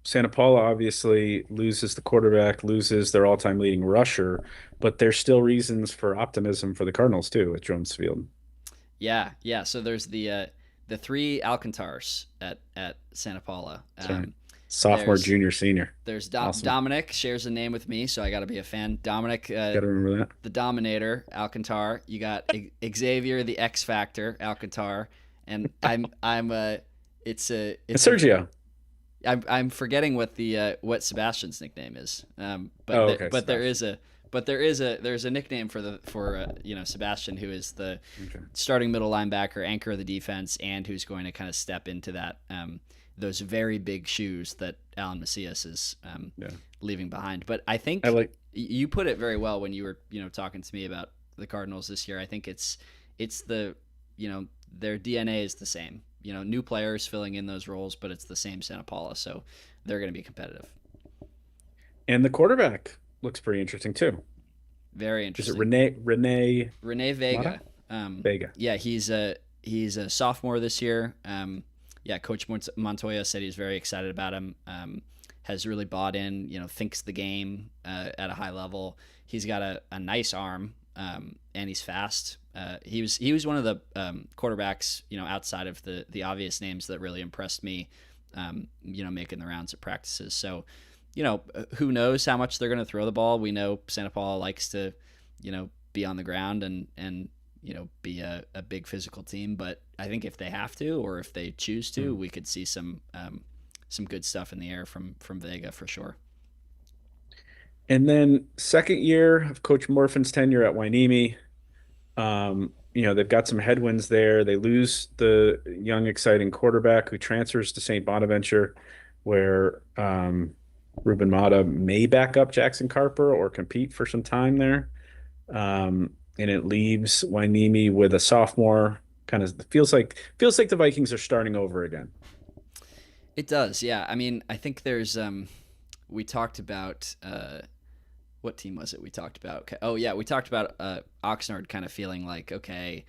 S3: Santa Paula obviously loses the quarterback, loses their all-time leading rusher, but there's still reasons for optimism for the Cardinals too at Jones Field.
S2: Yeah. So there's the three Alcantars at Santa Paula.
S3: Right. Sophomore, junior, senior.
S2: There's
S3: Awesome.
S2: Dominic shares a name with me, so I got to be a fan. Dominic, got
S3: to remember that.
S2: The Dominator Alcantar. You got Xavier, the X Factor Alcantar, and it's
S3: Sergio.
S2: I'm forgetting what Sebastian's nickname is. There's a nickname for Sebastian, who is the starting middle linebacker, anchor of the defense, and who's going to kind of step into that those very big shoes that Alan Macias is leaving behind. But I think you put it very well when you were talking to me about the Cardinals this year. I think it's the their DNA is the same. New players filling in those roles, but it's the same Santa Paula, so they're going to be competitive.
S3: And the quarterback looks pretty interesting too.
S2: Very interesting.
S3: Is it Rene
S2: Vega?
S3: Vega.
S2: Yeah, he's a sophomore this year. Coach Montoya said he's very excited about him. Has really bought in. Thinks the game at a high level. He's got a nice arm, and he's fast. He was one of the quarterbacks, outside of the obvious names that really impressed me, making the rounds at practices. So, who knows how much they're going to throw the ball. We know Santa Paula likes to, be on the ground and be a big physical team. But I think if they have to, or if they choose to, we could see some good stuff in the air from Vega for sure.
S3: And then second year of Coach Morfin's tenure at Hueneme, they've got some headwinds there. They lose the young, exciting quarterback who transfers to St. Bonaventure, where Ruben Mata may back up Jackson Carper or compete for some time there. And it leaves Hueneme with a sophomore. Kind of feels like the Vikings are starting over again.
S2: It does, yeah. I mean, I think there's we talked about what team was it we talked about? Okay. Oh yeah, we talked about Oxnard kind of feeling like, okay,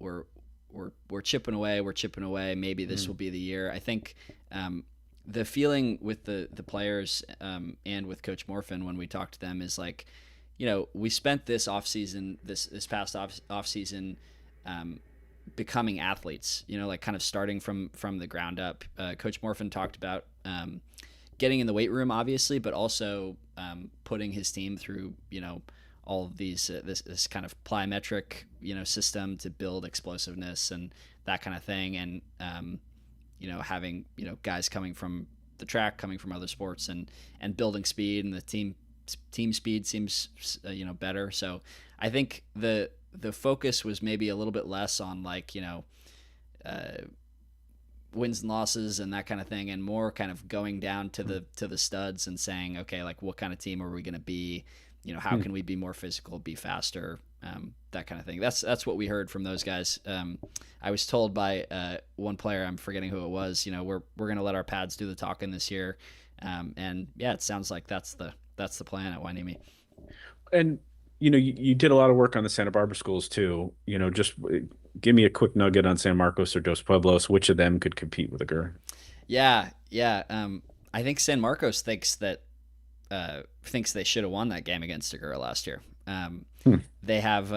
S2: we're chipping away. Maybe this will be the year. I think the feeling with the players and with Coach Morfin when we talked to them is like, we spent this offseason, this past offseason becoming athletes, like kind of starting from the ground up. Coach Morfin talked about getting in the weight room, obviously, but also putting his team through, all of these this kind of plyometric, system to build explosiveness and that kind of thing, and having guys coming from the track, coming from other sports, and building speed, and the team speed seems better. So I think the focus was maybe a little bit less on wins and losses and that kind of thing, and more kind of going down to the studs and saying, okay, like, what kind of team are we going to be? How can we be more physical, be faster, that kind of thing. That's what we heard from those guys. I was told by one player, I'm forgetting who it was, we're going to let our pads do the talking this year. And yeah, it sounds like that's the plan at Wainimi.
S3: And you did a lot of work on the Santa Barbara schools too. Just give me a quick nugget on San Marcos or Dos Pueblos. Which of them could compete with Agur?
S2: Yeah. I think San Marcos thinks they should have won that game against Agur last year. They have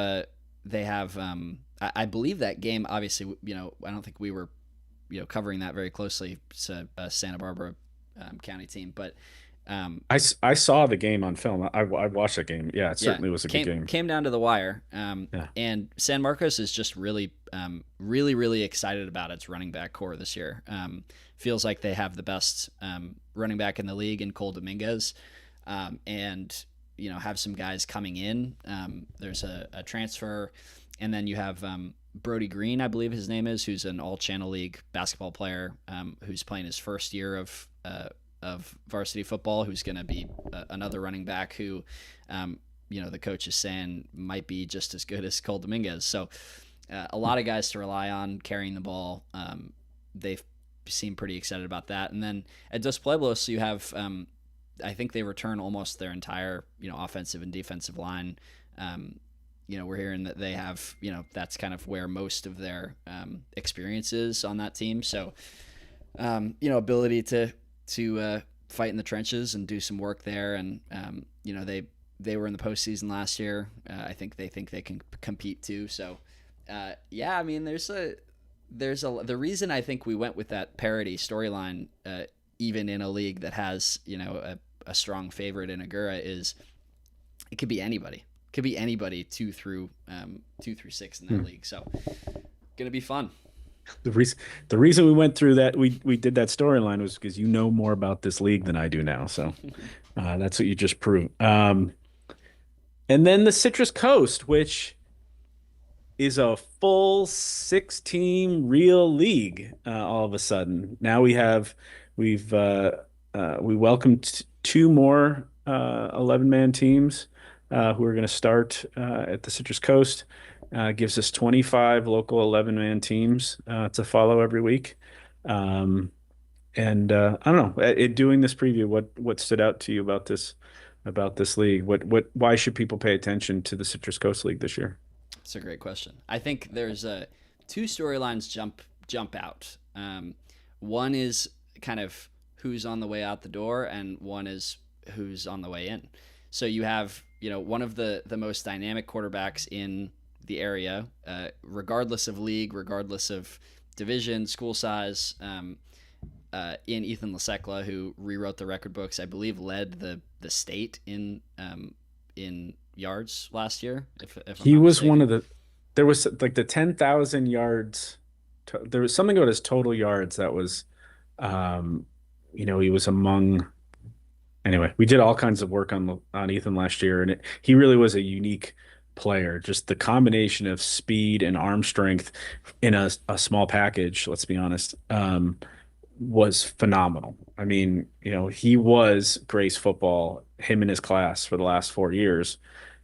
S2: I believe that game, obviously, I don't think we were, covering that very closely. It's a Santa Barbara County team, but
S3: I saw the game on film. I watched that game. Yeah, it certainly was a good game.
S2: Came down to the wire. And San Marcos is just really, really excited about its running back core this year. Feels like they have the best running back in the league in Cole Dominguez, and have some guys coming in. There's a transfer, and then you have Brody Green, I believe his name is, who's an all-channel league basketball player, who's playing his first year of varsity football, who's going to be another running back who, the coach is saying might be just as good as Cole Dominguez. So a lot of guys to rely on carrying the ball. They seem pretty excited about that. And then at Dos Pueblos, you have, I think they return almost their entire, offensive and defensive line. We're hearing that they have, that's kind of where most of their experience is on that team. So, ability to fight in the trenches and do some work there. And, they were in the postseason last year. I think they can compete too. So, I mean, the reason I think we went with that parity storyline, even in a league that has, a strong favorite in Agur, is it could be anybody. It could be anybody 2 through 6 in that league. So, gonna be fun.
S3: The reason we went through that, we did that storyline, was because you know more about this league than I do now. So that's what you just proved. And then the Citrus Coast, which is a full 6-team real league. All of a sudden, now we welcomed 2 more 11-man teams who are going to start at the Citrus Coast. Gives us 25 local 11-man teams to follow every week. And I don't know, doing this preview, what stood out to you about this league? Why should people pay attention to the Citrus Coast League this year?
S2: That's a great question. I think there's 2 storylines jump out. One is kind of who's on the way out the door, and one is who's on the way in. So you have, one of the most dynamic quarterbacks in the area, regardless of league, regardless of division, school size, in Ethan Lasecla, who rewrote the record books, I believe led the state in yards last year. If
S3: he was mistaken. One of there was like the 10,000 yards. There was something about his total yards that was, he was among. Anyway, we did all kinds of work on Ethan last year, and he really was a unique player. Just the combination of speed and arm strength in a small package, let's be honest, was phenomenal. I mean, he was Grace football, him in his class, for the last 4 years.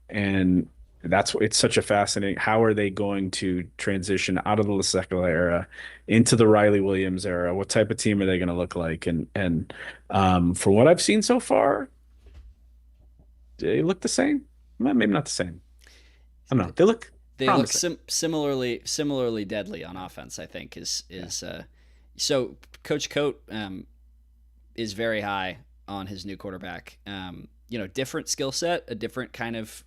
S3: And it's such a fascinating, how are they going to transition out of the Lasecla era into the Riley Williams era? What type of team are they going to look like? And from what I've seen so far, they look the same. Maybe not the same. I don't know. They look
S2: similarly deadly on offense, I think, so Coach Coate is very high on his new quarterback. Different skill set, a different kind of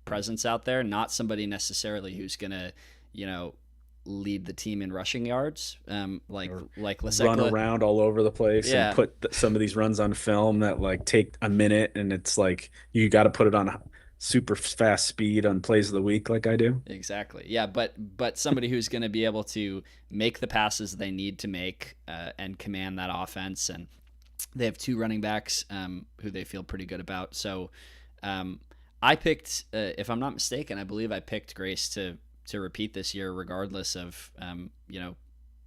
S2: presence out there, not somebody necessarily who's gonna lead the team in rushing yards, like
S3: Or
S2: Lasek.
S3: run around all over the place and
S2: Yeah,
S3: put some of these runs on film that like take a minute, and it's like you got to put it on super fast speed on plays of the week like I do.
S2: exactly. Yeah, but somebody who's going to be able to make the passes they need to make, and command that offense. And they have two running backs who they feel pretty good about. So I picked, if I'm not mistaken, I believe I picked Grace to repeat this year, regardless of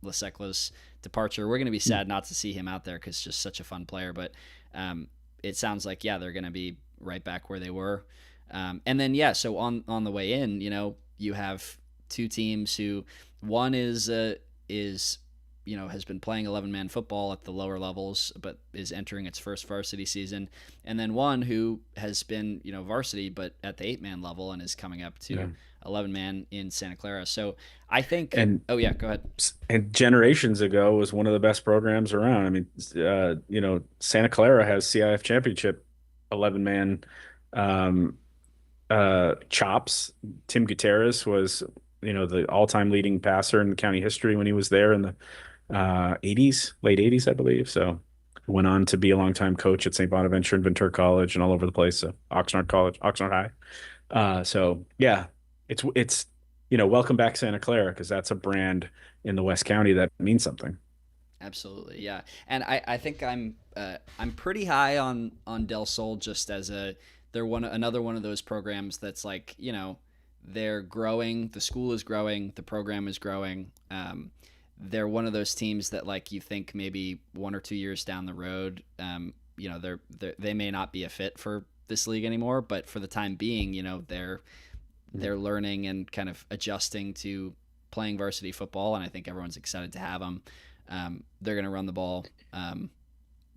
S2: Lasekla's departure. We're going to be sad not to see him out there because just such a fun player. But it sounds like they're going to be right back where they were. And then so on the way in, you have two teams who one is has been playing 11-man football at the lower levels, but is entering its first varsity season. And then one who has been, varsity, but at the 8-man level and is coming up to 11-man in Santa Clara. So I think, go ahead.
S3: And generations ago was one of the best programs around. I mean, Santa Clara has CIF championship 11-man chops. Tim Gutierrez was, the all-time leading passer in county history when he was there in the 80s, late 80s, I believe. So went on to be a longtime coach at St. Bonaventure and Ventura College and all over the place. So Oxnard College, Oxnard High. So yeah, it's welcome back Santa Clara, because that's a brand in the West County that means something.
S2: Absolutely, yeah. And I think I'm pretty high on Del Sol, just as they're another one of those programs that's like, they're growing, the school is growing, the program is growing. They're one of those teams that, like, you think maybe 1 or 2 years down the road, they may not be a fit for this league anymore, but for the time being, they're learning and kind of adjusting to playing varsity football, and I think everyone's excited to have them. They're going to run the ball,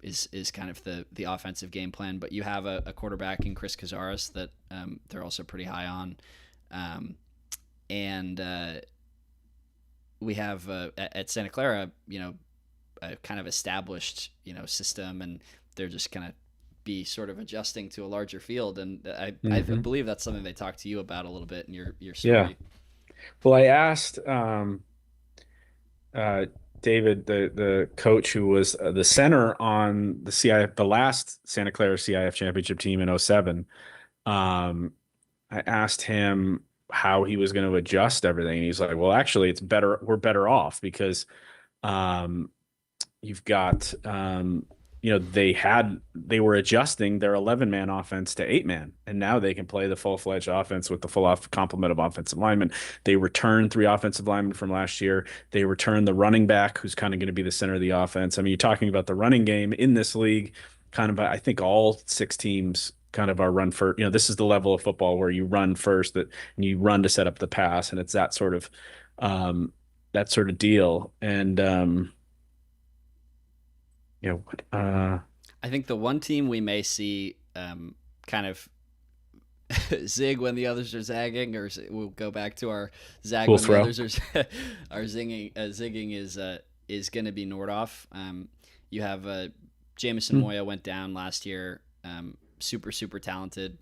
S2: is kind of the offensive game plan, but you have a quarterback in Chris Cazares that they're also pretty high on, and we have at Santa Clara, a kind of established, system, and they're just going to be sort of adjusting to a larger field. And I believe that's something they talked to you about a little bit in your story.
S3: Yeah. Well, I asked David, the coach who was the center on the CIF, the last Santa Clara CIF championship team in 07. I asked him how he was going to adjust everything. And he's like, well, actually it's better. We're better off because, you've got, they were adjusting their 11-man offense to 8-man, and now they can play the full-fledged offense with the full complement of offensive linemen. They returned 3 offensive linemen from last year. They returned the running back, who's kind of going to be the center of the offense. I mean, you're talking about the running game in this league, kind of, I think all 6 teams kind of are run first. This is the level of football where you run first, and you run to set up the pass, and it's that sort of deal. And
S2: I think the one team we may see kind of zig when the others are zagging, or we'll go back to our zag when the others are zinging. Zigging is going to be Nordhoff. You have Jamison Moya went down last year. Super talented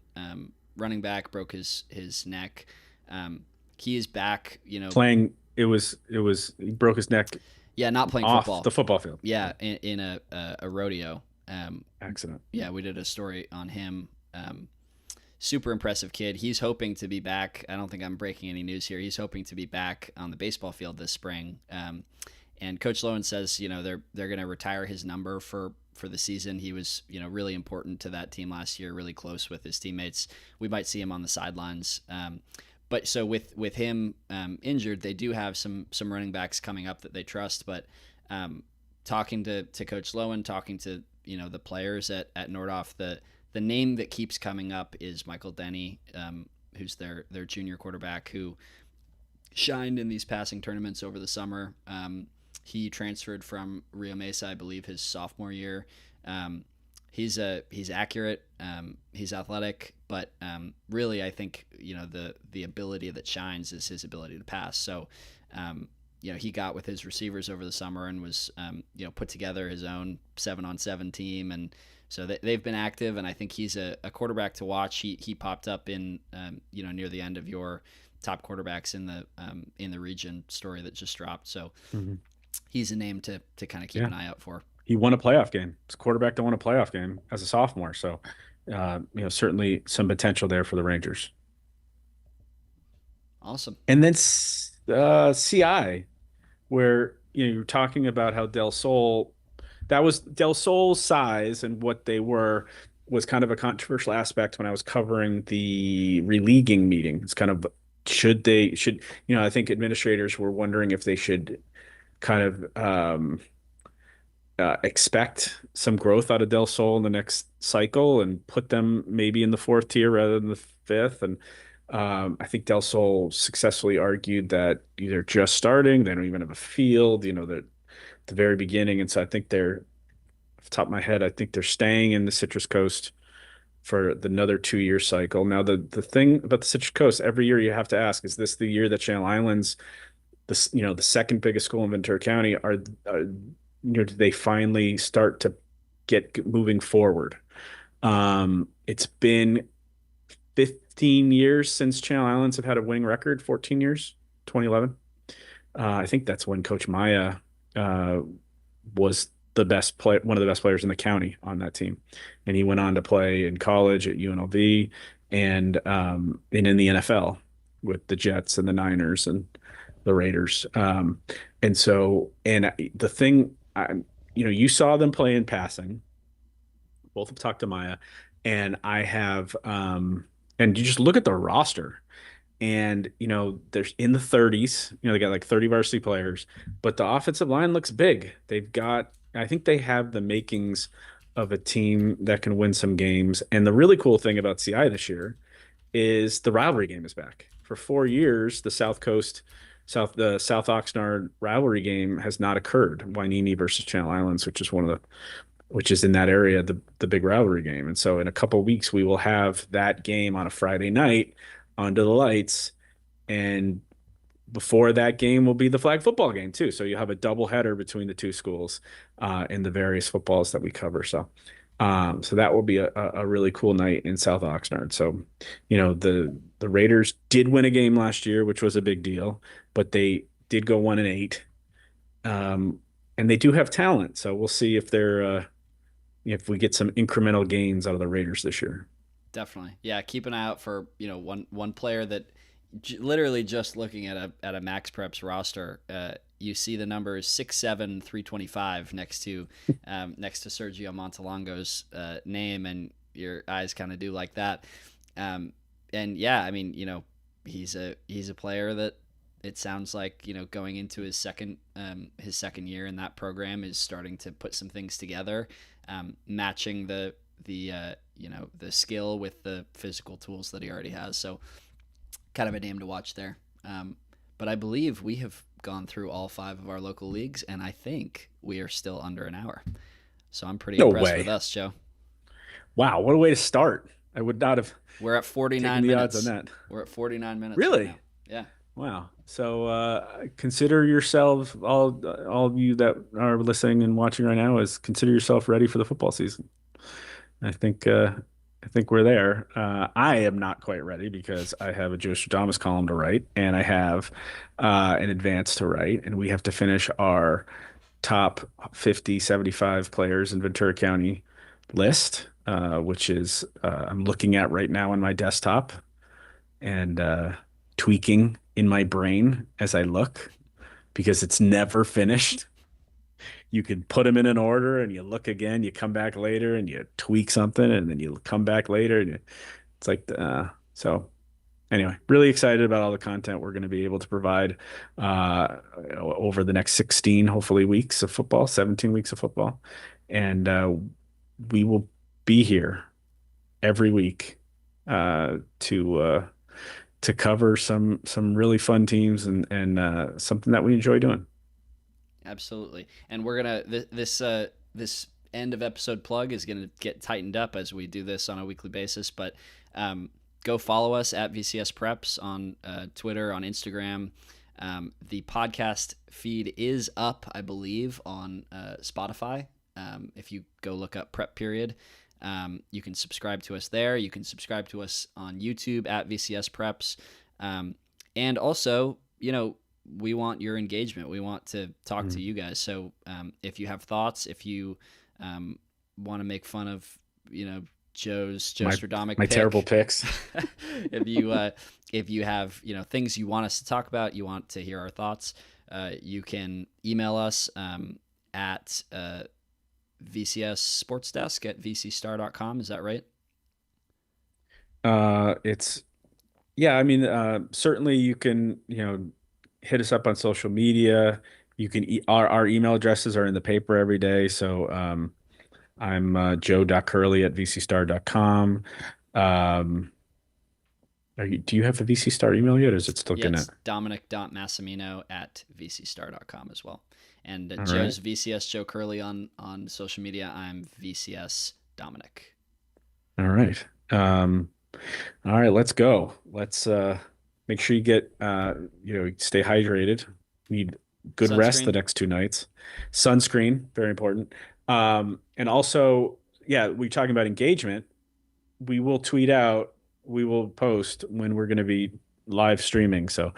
S2: running back, broke his neck. He is back.
S3: Playing. He broke his neck.
S2: Yeah, not playing
S3: off
S2: football.
S3: The football field.
S2: Yeah, in a rodeo
S3: accident.
S2: Yeah, we did a story on him. Super impressive kid. He's hoping to be back. I don't think I'm breaking any news here. He's hoping to be back on the baseball field this spring. And Coach Lowen says, they're going to retire his number for the season. He was, really important to that team last year, really close with his teammates. We might see him on the sidelines. But so with him injured, they do have some running backs coming up that they trust. But talking to Coach Lowen, talking to the players at Nordhoff, the name that keeps coming up is Michael Denny, who's their junior quarterback who shined in these passing tournaments over the summer. He transferred from Rio Mesa, I believe, his sophomore year. He's accurate. He's athletic, but really, I think the ability that shines is his ability to pass. So, he got with his receivers over the summer and was put together his own 7-on-7 team, and so they've been active. And I think he's a quarterback to watch. He popped up in near the end of your top quarterbacks in the region story that just dropped. So
S3: Mhm.
S2: he's a name to kind of keep
S3: Yeah.
S2: an eye out for.
S3: He won a playoff game. His quarterback to win a playoff game as a sophomore. So, certainly some potential there for the Rangers.
S2: Awesome.
S3: And then CI, where you're talking about how Del Sol, that was Del Sol's size and what they were was kind of a controversial aspect when I was covering the releaguing meeting. It's kind of should I think administrators were wondering if they should kind of expect some growth out of Del Sol in the next cycle and put them maybe in the fourth tier rather than the fifth. And I think Del Sol successfully argued that they're just starting, they don't even have a field, they're at the very beginning. And so I think off the top of my head, I think they're staying in the Citrus Coast for another 2 year cycle. Now, the thing about the Citrus Coast, every year you have to ask, is this the year that Channel Islands, the second biggest school in Ventura County, do they finally start to get moving forward? It's been 15 years since Channel Islands have had a winning record, 14 years, 2011. I think that's when Coach Maya was one of the best players in the county on that team. And he went on to play in college at UNLV and in the NFL with the Jets and the Niners and the Raiders. And the thing, you saw them play in passing. Both have talked to Maya, and I have, and you just look at the roster, and there's in the 30s. They got like 30 varsity players, but the offensive line looks big. I think they have the makings of a team that can win some games. And the really cool thing about CI this year is the rivalry game is back. For 4 years, the South Oxnard rivalry game has not occurred. Wainini versus Channel Islands, which is in that area, the big rivalry game. And so in a couple of weeks, we will have that game on a Friday night under the lights. And before that game will be the flag football game too. So you have a double header between the two schools in the various footballs that we cover. So that will be a really cool night in South Oxnard. So, the Raiders did win a game last year, which was a big deal, but they did go 1-8. And they do have talent. So we'll see if we get some incremental gains out of the Raiders this year.
S2: Definitely. Yeah. Keep an eye out for, one player that literally just looking at a Max Preps roster, you see the numbers 6'7", 325 next to Sergio Montalongo's name, and your eyes kind of do like that. And yeah, I mean, he's a player that it sounds like, going into his second year in that program is starting to put some things together, matching the skill with the physical tools that he already has. So kind of a name to watch there. But I believe we have gone through all 5 of our local leagues, and I think we are still under an hour. So I'm pretty impressed with us, Joe.
S3: Wow, what a way to start. I would not have
S2: We're at 49
S3: taken the
S2: minutes.
S3: odds on that.
S2: We're at 49 minutes.
S3: Really?
S2: Right now. Yeah.
S3: Wow. So consider yourself, all of you that are listening and watching right now, consider yourself ready for the football season. I think we're there. I am not quite ready because I have a Joe Stradamus column to write, and I have an advance to write, and we have to finish our top 50, 75 players in Ventura County list, which is I'm looking at right now on my desktop and tweaking in my brain as I look because it's never finished. You can put them in an order and you look again, you come back later and you tweak something and then you come back later and it's like so anyway, really excited about all the content we're going to be able to provide over the next 16 hopefully weeks of football, 17 weeks of football, and we will be here every week to cover some really fun teams and something that we enjoy doing.
S2: Absolutely. And we're gonna this end of episode plug is gonna get tightened up as we do this on a weekly basis. But go follow us at VCS Preps on Twitter, on Instagram. The podcast feed is up, I believe, on Spotify. If you go look up Prep Period, you can subscribe to us there. You can subscribe to us on YouTube at VCS Preps. And also, we want your engagement. We want to talk to
S3: Mhm.
S2: you guys. So if you have thoughts, if you want to make fun of, Joe's
S3: My
S2: Stradamus
S3: my terrible
S2: pick,
S3: picks.
S2: if you have things you want us to talk about, you want to hear our thoughts, you can email us at VCS Sports Desk at vcstar.com. Is that right?
S3: It's Yeah, I mean, certainly you can, hit us up on social media. You can our email addresses are in the paper every day. So I'm joe.curley at vcstar.com. Um, do you have a VC Star email yet, or is it still
S2: Yeah,
S3: gonna?
S2: it's dominic.massimino at vcstar.com as well. And
S3: All right.
S2: Joe's VCS Joe Curley on social media. I'm VCS Dominic.
S3: All right. All right, let's go. Let's make sure you get stay hydrated. Need good rest the
S2: Sunscreen.
S3: next 2 nights. Sunscreen, very important. And also, yeah, we talking about engagement. We will tweet out, we will post when we're going to be live streaming. So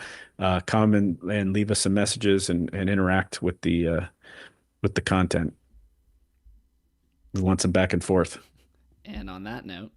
S3: come and leave us some messages and interact with the content. We want some back and forth.
S2: And on that note,